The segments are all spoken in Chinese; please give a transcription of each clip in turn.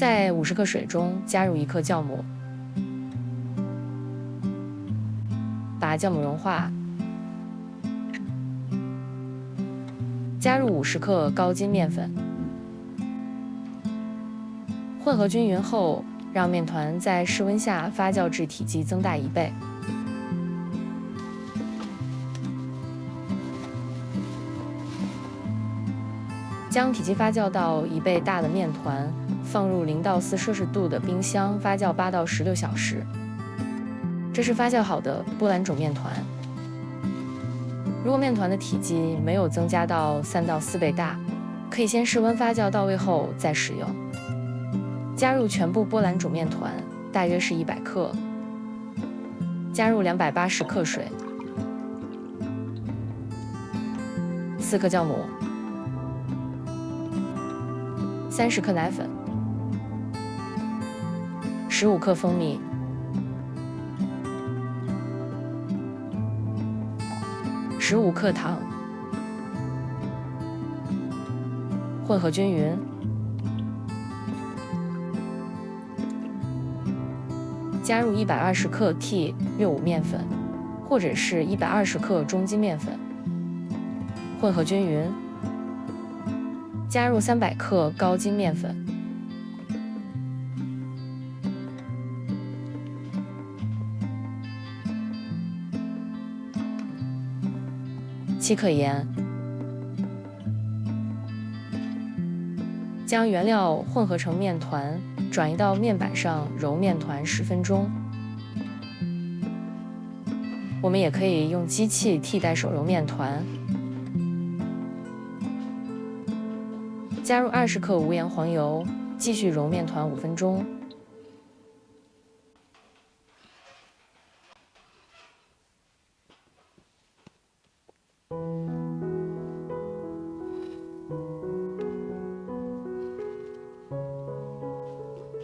在50克水中加入1克酵母，把酵母融化，加入50克高筋面粉，混合均匀后，让面团在室温下发酵至体积增大1倍。将体积发酵到1倍大的面团放入0到4摄氏度的冰箱发酵8到16小时。这是发酵好的波兰种面团。如果面团的体积没有增加到3到4倍大，可以先室温发酵到位后再使用。加入全部波兰种面团，大约是100克。加入280克水，4克酵母，30克奶粉，15克蜂蜜，15克糖，混合均匀。加入120克 T65 面粉，或者是120克中筋面粉，混合均匀。加入300克高筋面粉，7克盐。将原料混合成面团，转移到面板上揉面团10分钟。我们也可以用机器替代手揉面团。加入20克无盐黄油，继续揉面团5分钟。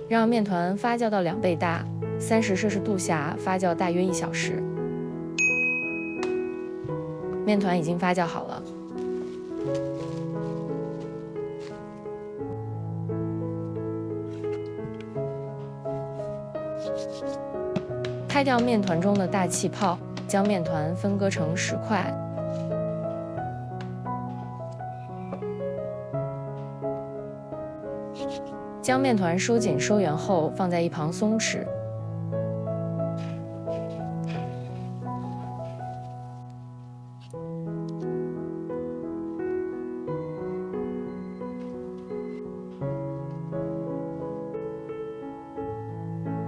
让面团发酵到2倍大，30摄氏度下发酵大约1小时。面团已经发酵好了。开掉面团中的大气泡，将面团分割成10块。将面团收紧收圆后，放在一旁松弛。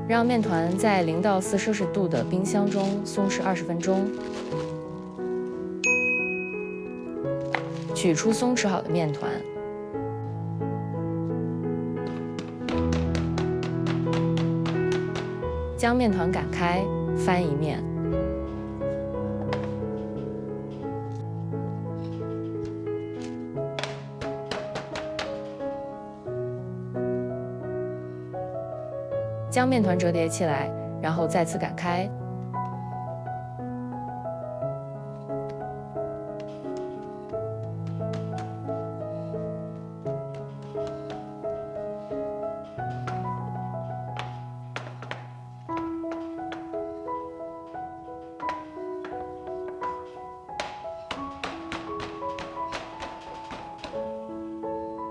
让面团在0到4摄氏度的冰箱中松弛20分钟。取出松弛好的面团。将面团擀开，翻一面。将面团折叠起来，然后再次擀开。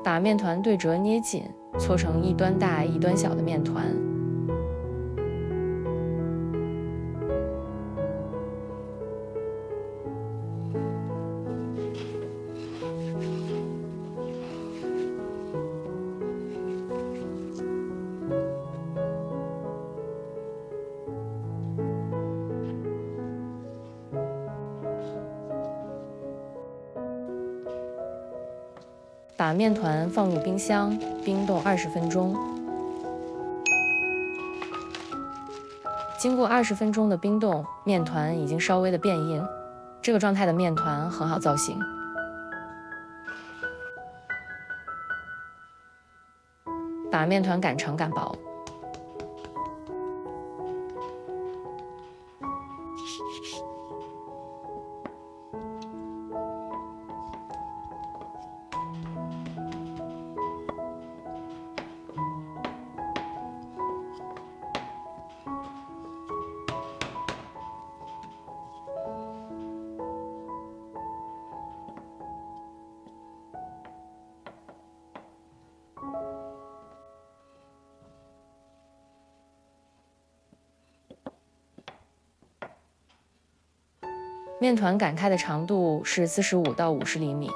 把面团对折捏紧，搓成一端大一端小的面团。把面团放入冰箱，冰冻20分钟。经过20分钟的冰冻，面团已经稍微的变硬，这个状态的面团很好造型。把面团擀长擀薄。面团擀开的长度是45到50厘米。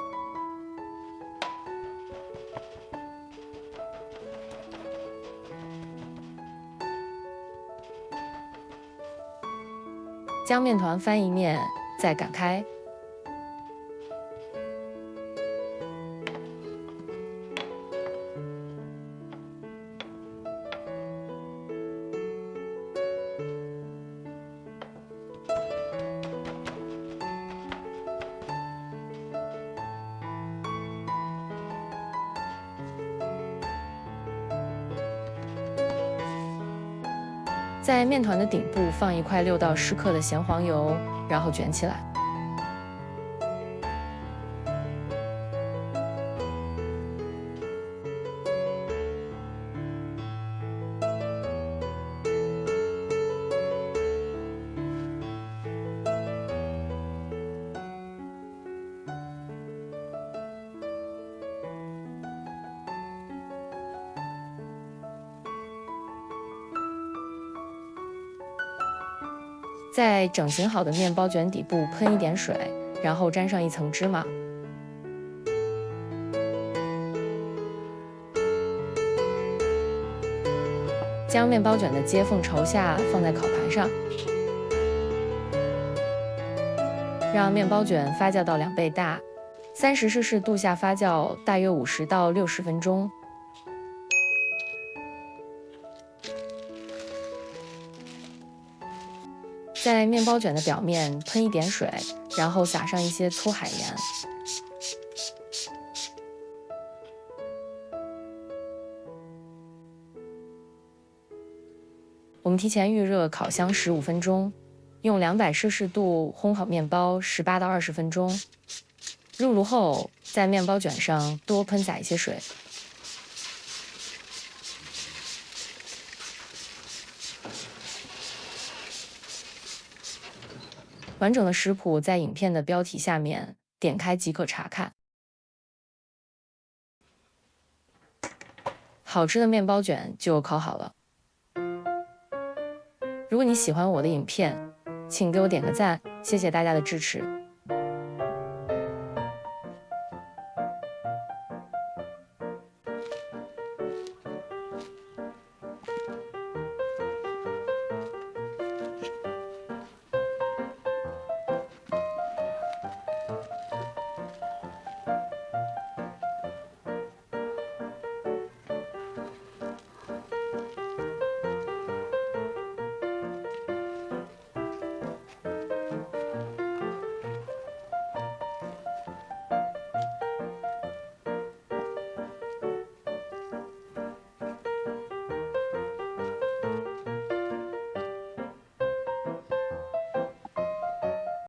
将面团翻一面，再擀开。在面团的顶部放一块6到10克的咸黄油，然后卷起来。在整形好的面包卷底部喷一点水，然后沾上一层芝麻。将面包卷的接缝朝下放在烤盘上，让面包卷发酵到2倍大，30摄氏度下发酵大约50到60分钟。在面包卷的表面喷一点水，然后撒上一些粗海盐。我们提前预热烤箱15分钟，用200摄氏度烘好面包18到20分钟。入炉后，在面包卷上多喷洒一些水。完整的食谱在影片的标题下面，点开即可查看。好吃的面包卷就烤好了。如果你喜欢我的影片，请给我点个赞，谢谢大家的支持。